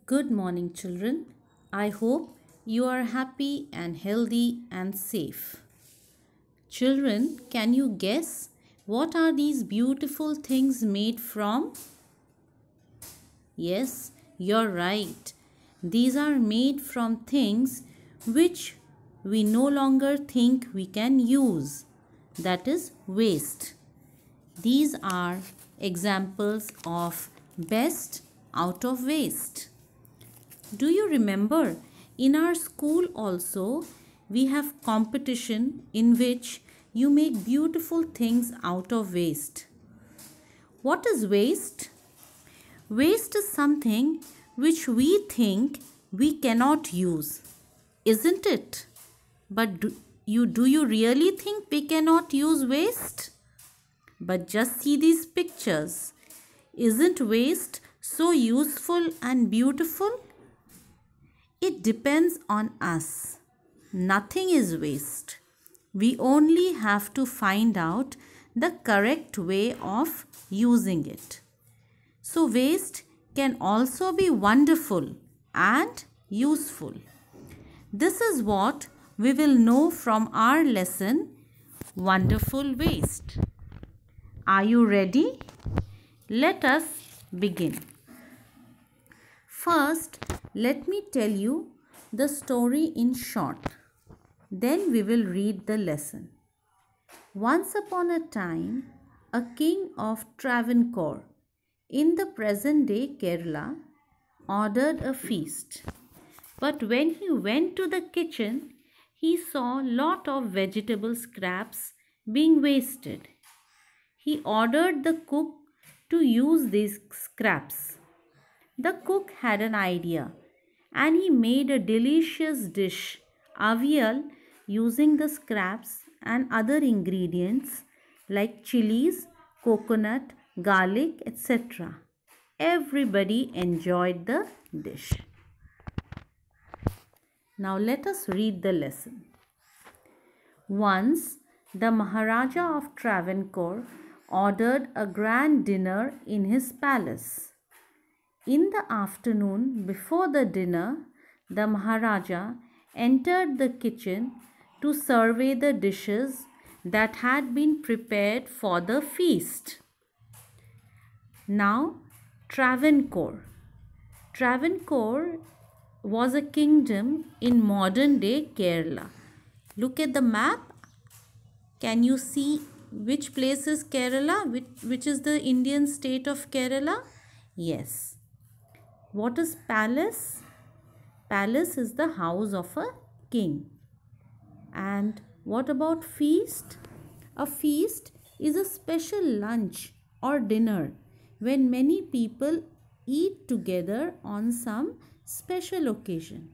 Good morning, children. I hope you are happy and healthy and safe. Children, can you guess what are these beautiful things made from? Yes, you're right. These are made from things which we no longer think we can use. That is waste. These are examples of best out of waste. Do you remember in our school also we have competition in which you make beautiful things out of waste. What is waste? Waste is something which we think we cannot use, isn't it? But do you really think we cannot use waste? But just see these pictures. Isn't waste so useful and beautiful? It depends on us. Nothing is waste. We only have to find out the correct way of using it. So waste can also be wonderful and useful. This is what we will know from our lesson, Wonderful Waste. Are you ready? Let us begin. First, let me tell you the story in short. Then we will read the lesson. Once upon a time, a king of Travancore, in the present day Kerala, ordered a feast. But when he went to the kitchen, he saw a lot of vegetable scraps being wasted. He ordered the cook to use these scraps. The cook had an idea and he made a delicious dish, avial, using the scraps and other ingredients like chilies, coconut, garlic, etc. Everybody enjoyed the dish. Now let us read the lesson. Once the Maharaja of Travancore ordered a grand dinner in his palace. In the afternoon, before the dinner, the Maharaja entered the kitchen to survey the dishes that had been prepared for the feast. Now, Travancore. Travancore was a kingdom in modern day Kerala. Look at the map. Can you see which place is Kerala? Which is the Indian state of Kerala? Yes. What is palace? Palace is the house of a king. And what about feast? A feast is a special lunch or dinner when many people eat together on some special occasion.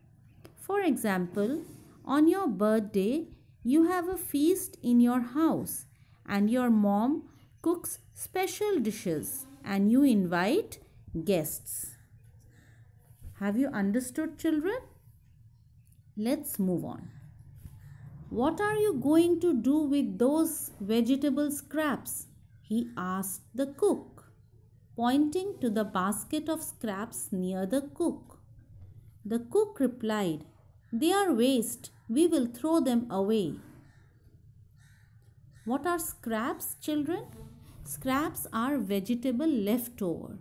For example, on your birthday, you have a feast in your house and your mom cooks special dishes and you invite guests. Have you understood, children? Let's move on. What are you going to do with those vegetable scraps? He asked the cook, pointing to the basket of scraps near the cook. The cook replied, "They are waste. We will throw them away." What are scraps, children? Scraps are vegetable leftover.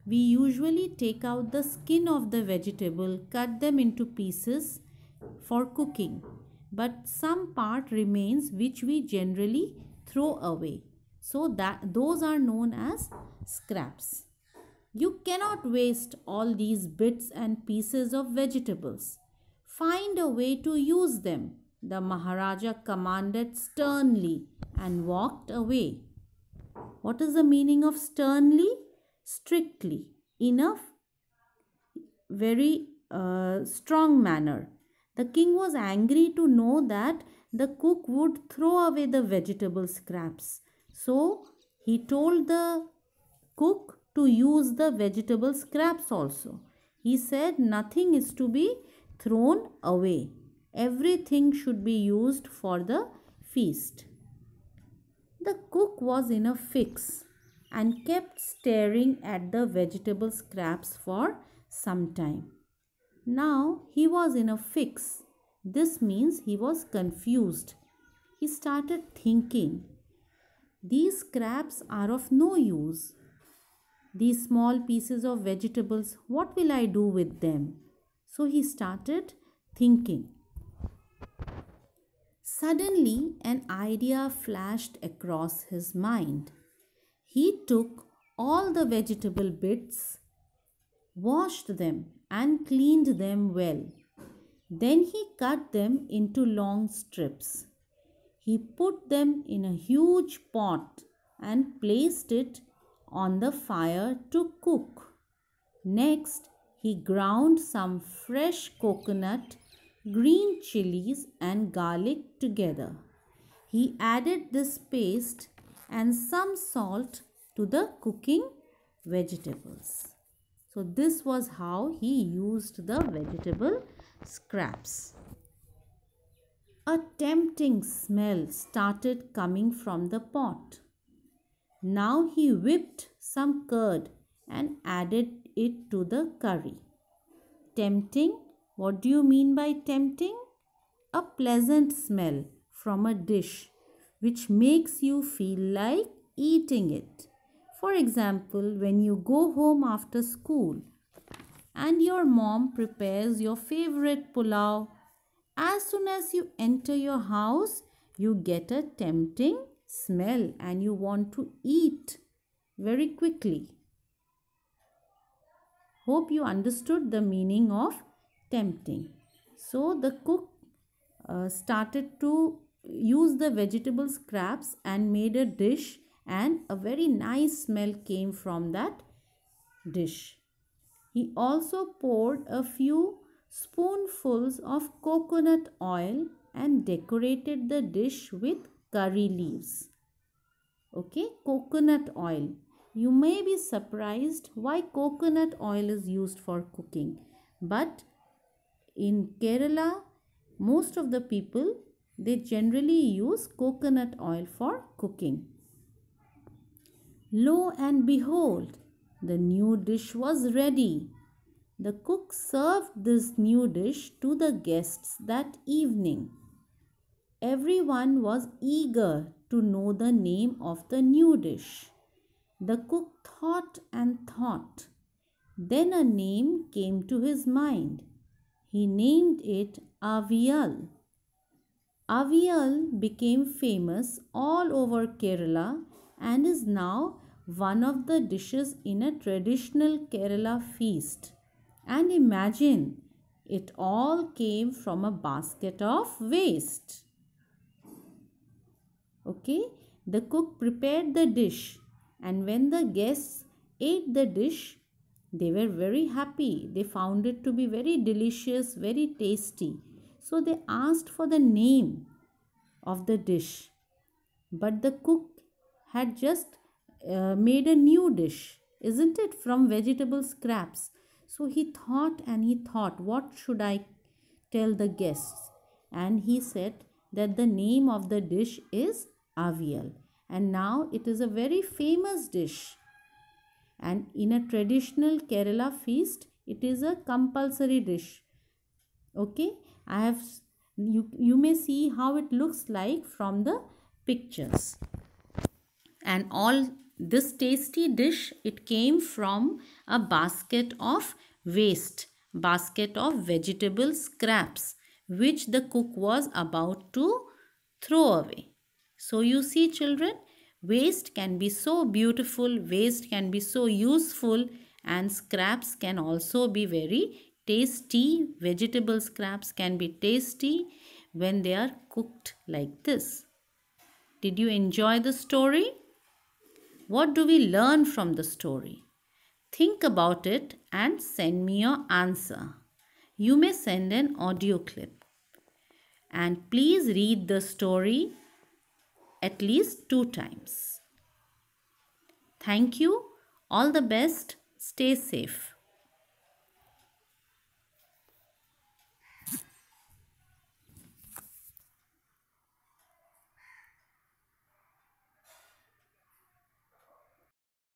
We usually take out the skin of the vegetable, cut them into pieces for cooking, but some part remains which we generally throw away. So those are known as scraps. You cannot waste all these bits and pieces of vegetables. Find a way to use them, the Maharaja commanded sternly and walked away. What is the meaning of sternly? Strictly, in a very strong manner. The king was angry to know that the cook would throw away the vegetable scraps. So he told the cook to use the vegetable scraps also. He said nothing is to be thrown away. Everything should be used for the feast. The cook was in a fix and kept staring at the vegetable scraps for some time. Now he was in a fix. This means he was confused. He started thinking, these scraps are of no use. These small pieces of vegetables, what will I do with them? So he started thinking. Suddenly, an idea flashed across his mind. He took all the vegetable bits, washed them, and cleaned them well. Then he cut them into long strips. He put them in a huge pot and placed it on the fire to cook. Next, he ground some fresh coconut, green chilies, and garlic together. He added this paste and some salt to the cooking vegetables. So, this was how he used the vegetable scraps. A tempting smell started coming from the pot. Now he whipped some curd and added it to the curry. Tempting? What do you mean by tempting? A pleasant smell from a dish which makes you feel like eating it. For example, when you go home after school and your mom prepares your favorite pulao, as soon as you enter your house, you get a tempting smell and you want to eat very quickly. Hope you understood the meaning of tempting. So the cook started to use the vegetable scraps and made a dish, and a very nice smell came from that dish. He also poured a few spoonfuls of coconut oil and decorated the dish with curry leaves. Okay, coconut oil. You may be surprised why coconut oil is used for cooking, but in Kerala, most of the people, they generally use coconut oil for cooking. Lo and behold, the new dish was ready. The cook served this new dish to the guests that evening. Everyone was eager to know the name of the new dish. The cook thought and thought. Then a name came to his mind. He named it Aviyal. Aviyal became famous all over Kerala and is now one of the dishes in a traditional Kerala feast. And imagine, it all came from a basket of waste. Okay, the cook prepared the dish, and when the guests ate the dish, they were very happy. They found it to be very delicious, very tasty. So they asked for the name of the dish. But the cook had just made a new dish, isn't it, from vegetable scraps. So he thought and he thought, what should I tell the guests? And he said that the name of the dish is Aviyal. And now it is a very famous dish. And in a traditional Kerala feast, it is a compulsory dish. Okay, you may see how it looks like from the pictures. And all this tasty dish, it came from a basket of waste, basket of vegetable scraps, which the cook was about to throw away. So you see, children, waste can be so beautiful, waste can be so useful, and scraps can also be very tasty. Vegetable scraps can be tasty when they are cooked like this. Did you enjoy the story? What do we learn from the story? Think about it and send me your answer. You may send an audio clip. And please read the story at least 2 times. Thank you. All the best. Stay safe.